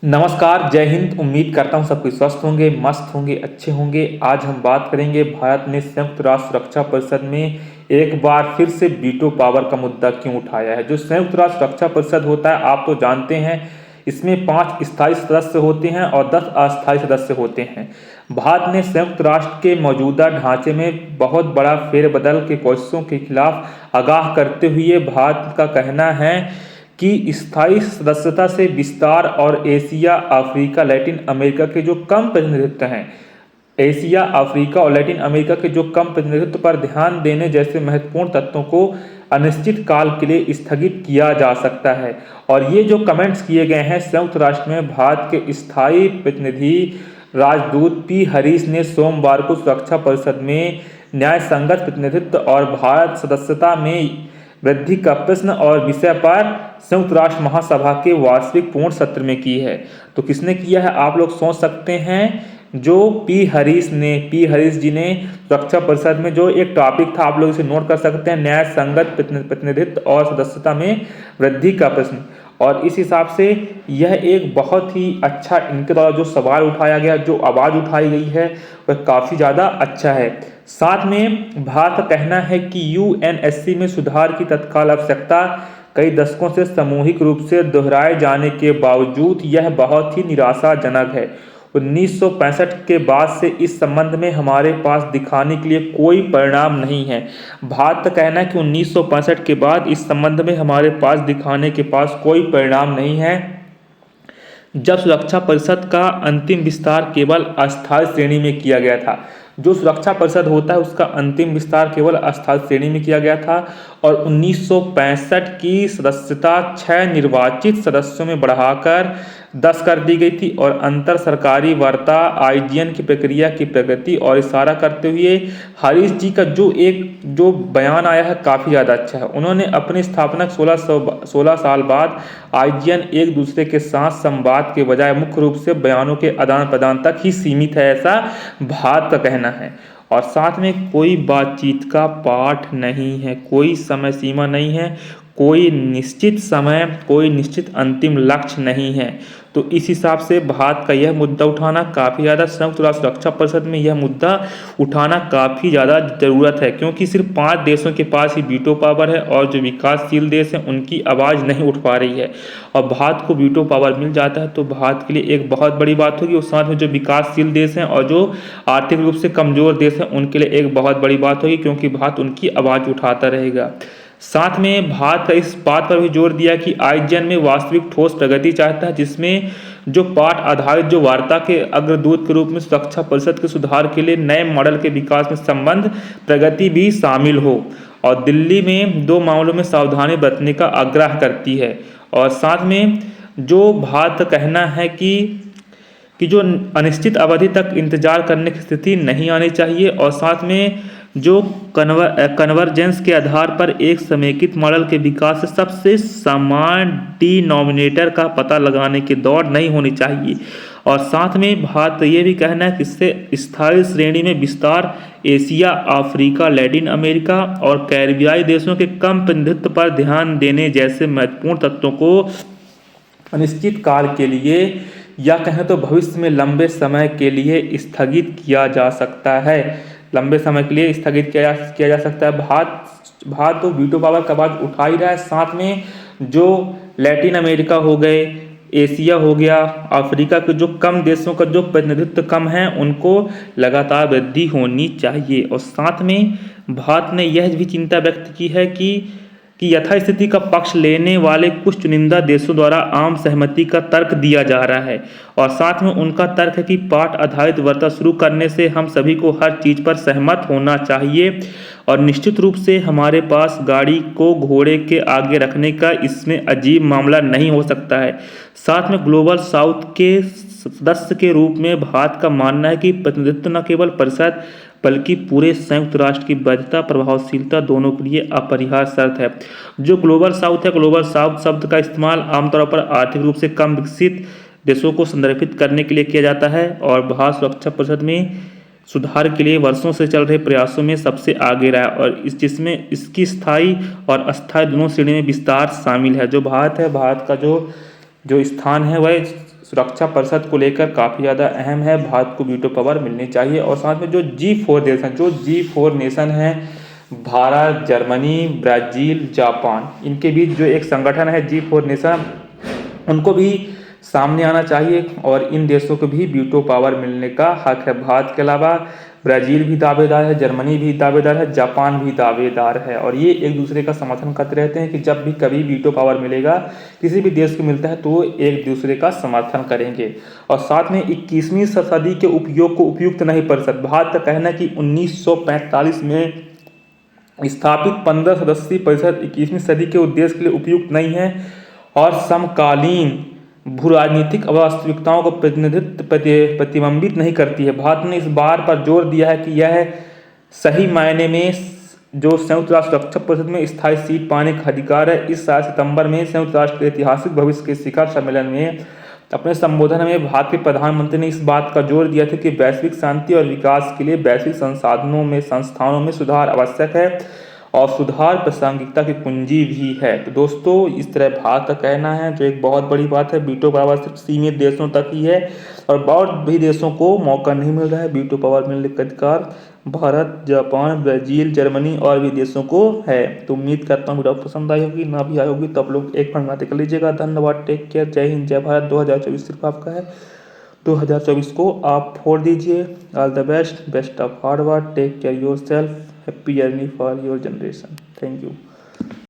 नमस्कार, जय हिंद। उम्मीद करता हूँ सब कोई स्वस्थ होंगे, मस्त होंगे, अच्छे होंगे। आज हम बात करेंगे भारत ने संयुक्त राष्ट्र सुरक्षा परिषद में एक बार फिर से वीटो पावर का मुद्दा क्यों उठाया है। जो संयुक्त राष्ट्र सुरक्षा परिषद होता है, आप तो जानते हैं, इसमें 5 स्थायी सदस्य होते हैं और 10 अस्थायी सदस्य होते हैं। भारत ने संयुक्त राष्ट्र के मौजूदा ढांचे में बहुत बड़ा फेरबदल के कोशिशों के खिलाफ आगाह करते हुए भारत का कहना है कि स्थायी सदस्यता से विस्तार और एशिया, अफ्रीका, लैटिन अमेरिका के जो कम प्रतिनिधित्व हैं, एशिया, अफ्रीका और लैटिन अमेरिका के जो कम प्रतिनिधित्व पर ध्यान देने जैसे महत्वपूर्ण तत्वों को अनिश्चित काल के लिए स्थगित किया जा सकता है। और ये जो कमेंट्स किए गए हैं संयुक्त राष्ट्र में भारत के स्थायी प्रतिनिधि राजदूत पी हरीश ने सोमवार को सुरक्षा परिषद में न्याय संगत प्रतिनिधित्व और भारत सदस्यता में वृद्धि का प्रश्न और विषय पर संयुक्त राष्ट्र महासभा के वार्षिक पूर्ण सत्र में की है। तो किसने किया है, आप लोग सोच सकते हैं। जो पी हरीश जी ने सुरक्षा परिषद में जो एक टॉपिक था, आप लोग इसे नोट कर सकते हैं, न्याय संगत प्रतिनिधित्व और सदस्यता में वृद्धि का प्रश्न। और इस हिसाब से यह एक बहुत ही अच्छा, इनके द्वारा जो सवाल उठाया गया, जो आवाज़ उठाई गई है, वह काफ़ी ज़्यादा अच्छा है। साथ में भारत का कहना है कि यूएनएससी में सुधार की तत्काल आवश्यकता कई दशकों से सामूहिक रूप से दोहराए जाने के बावजूद यह बहुत ही निराशाजनक है। 1965 के बाद से इस संबंध में हमारे पास दिखाने के लिए कोई परिणाम नहीं है। भारत का कहना है कि 1965 के बाद इस संबंध में हमारे पास दिखाने के पास कोई परिणाम नहीं है। जब सुरक्षा परिषद का अंतिम विस्तार केवल अस्थायी श्रेणी में किया गया था, जो सुरक्षा परिषद होता है उसका अंतिम विस्तार केवल अस्थायी श्रेणी में किया गया था और 1965 की सदस्यता 6 निर्वाचित सदस्यों में बढ़ाकर 10 कर दी गई थी। और अंतर सरकारी वार्ता आईजीएन की प्रक्रिया की प्रगति और इशारा करते हुए हरीश जी का जो बयान आया है काफ़ी ज़्यादा अच्छा है। उन्होंने अपनी स्थापना 16 साल बाद आईजीएन एक दूसरे के साथ संवाद के बजाय मुख्य रूप से बयानों के आदान प्रदान तक ही सीमित है, ऐसा भारत का कहना है। और साथ में कोई बातचीत का पाठ नहीं है, कोई समय सीमा नहीं है, कोई निश्चित समय, कोई निश्चित अंतिम लक्ष्य नहीं है। तो इस हिसाब से भारत का यह मुद्दा उठाना काफ़ी ज़्यादा, संयुक्त राष्ट्र सुरक्षा परिषद में यह मुद्दा उठाना काफ़ी ज़्यादा ज़रूरत है, क्योंकि सिर्फ 5 देशों के पास ही वीटो पावर है और जो विकासशील देश हैं उनकी आवाज़ नहीं उठ पा रही है। और भारत को वीटो पावर मिल जाता है तो भारत के लिए एक बहुत बड़ी बात होगी। और साथ में जो विकासशील देश हैं और जो आर्थिक रूप से कमज़ोर देश हैं उनके लिए एक बहुत बड़ी बात होगी, क्योंकि भारत उनकी आवाज़ उठाता रहेगा। साथ में भारत का इस बात पर भी जोर दिया कि आईजीएन में वास्तविक ठोस प्रगति चाहता है, जिसमें जो पाठ आधारित जो वार्ता के अग्रदूत के रूप में सुरक्षा परिषद के सुधार के लिए नए मॉडल के विकास में संबंध प्रगति भी शामिल हो। और दिल्ली में 2 मामलों में सावधानी बरतने का आग्रह करती है। और साथ में जो भारत का कहना है कि जो अनिश्चित अवधि तक इंतजार करने की स्थिति नहीं आनी चाहिए। और साथ में जो कन्वर्जेंस के आधार पर एक समेकित मॉडल के विकास से सबसे समान डिनोमिनेटर का पता लगाने की दौड़ नहीं होनी चाहिए। और साथ में भारत ये भी कहना है कि इससे स्थायी श्रेणी में विस्तार एशिया, अफ्रीका, लैटिन अमेरिका और कैरिबियाई देशों के कम प्रतिनिधित्व पर ध्यान देने जैसे महत्वपूर्ण तत्वों को अनिश्चित काल के लिए या कहें तो भविष्य में लंबे समय के लिए स्थगित किया जा सकता है। लंबे समय के लिए स्थगित किया जा सकता है। भारत तो वीटो पावर का आवाज़ उठा ही रहा है। साथ में जो लैटिन अमेरिका हो गए, एशिया हो गया, अफ्रीका के जो कम देशों का जो प्रतिनिधित्व कम है उनको लगातार वृद्धि होनी चाहिए। और साथ में भारत ने यह भी चिंता व्यक्त की है कि यथास्थिति का पक्ष लेने वाले कुछ चुनिंदा देशों द्वारा आम सहमति का तर्क दिया जा रहा है। और साथ में उनका तर्क है कि पाठ आधारित वार्ता शुरू करने से हम सभी को हर चीज़ पर सहमत होना चाहिए और निश्चित रूप से हमारे पास गाड़ी को घोड़े के आगे रखने का इसमें अजीब मामला नहीं हो सकता है। साथ में ग्लोबल साउथ के सदस्य के रूप में भारत का मानना है कि प्रतिनिधित्व न केवल परिषद बल्कि पूरे संयुक्त राष्ट्र की वैधता, प्रभावशीलता दोनों के लिए अपरिहार्य शर्त है। जो ग्लोबल साउथ है, ग्लोबल साउथ शब्द का इस्तेमाल आमतौर पर आर्थिक रूप से कम विकसित देशों को संदर्भित करने के लिए किया जाता है और भारत सुरक्षा परिषद में सुधार के लिए वर्षों से चल रहे प्रयासों में सबसे आगे रहा और जिसमें इसकी स्थायी और अस्थायी दोनों श्रेणी में विस्तार शामिल है। जो भारत है, भारत का जो स्थान है वह सुरक्षा परिषद को लेकर काफ़ी ज़्यादा अहम है। भारत को वीटो पावर मिलनी चाहिए। और साथ में जो G4 नेशन हैं, भारत, जर्मनी, ब्राज़ील, जापान, इनके बीच जो एक संगठन है G4 नेशन, उनको भी सामने आना चाहिए और इन देशों को भी वीटो पावर मिलने का हक है। भारत के अलावा ब्राज़ील भी दावेदार है, जर्मनी भी दावेदार है, जापान भी दावेदार है और ये एक दूसरे का समर्थन करते रहते हैं कि जब भी कभी वीटो पावर मिलेगा, किसी भी देश को मिलता है तो वो एक दूसरे का समर्थन करेंगे। और साथ में 21वीं सदी के उपयोग को उपयुक्त नहीं परिषद, भारत का कहना है कि 1945 में स्थापित 15 सदस्यीय परिषद 21वीं सदी के उद्देश्य के लिए उपयुक्त नहीं है और समकालीन भू राजनीतिक वास्तविकताओं को प्रतिबिंबित नहीं करती है। भारत ने इस बार पर जोर दिया है कि यह सही मायने में जो संयुक्त राष्ट्र सुरक्षा परिषद में स्थायी सीट पाने का अधिकार है। इस साल सितंबर में संयुक्त राष्ट्र के ऐतिहासिक भविष्य के शिखर सम्मेलन में अपने संबोधन में भारत के प्रधानमंत्री ने इस बात का जोर दिया था कि वैश्विक शांति और विकास के लिए वैश्विक संस्थानों में सुधार आवश्यक है और सुधार प्रासंगिकता की कुंजी भी है। तो दोस्तों, इस तरह भारत का कहना है, जो एक बहुत बड़ी बात है। वीटो पावर सिर्फ सीमित देशों तक ही है और बहुत भी देशों को मौका नहीं मिल रहा है वीटो पावर मिलने का अधिकार। भारत, जापान, ब्राज़ील, जर्मनी और भी देशों को है। तो उम्मीद करता हूँ वीडियो पसंद आई होगी, ना भी आई होगी तो आप लोग एक बार बातें कर लीजिएगा। धन्यवाद, टेक केयर, जय हिंद, जय भारत। 2024 सिर्फ आपका है, 2024 को आप फोड़ दीजिए। All the best, best of hard work, take care yourself, happy journey for your generation. Thank you.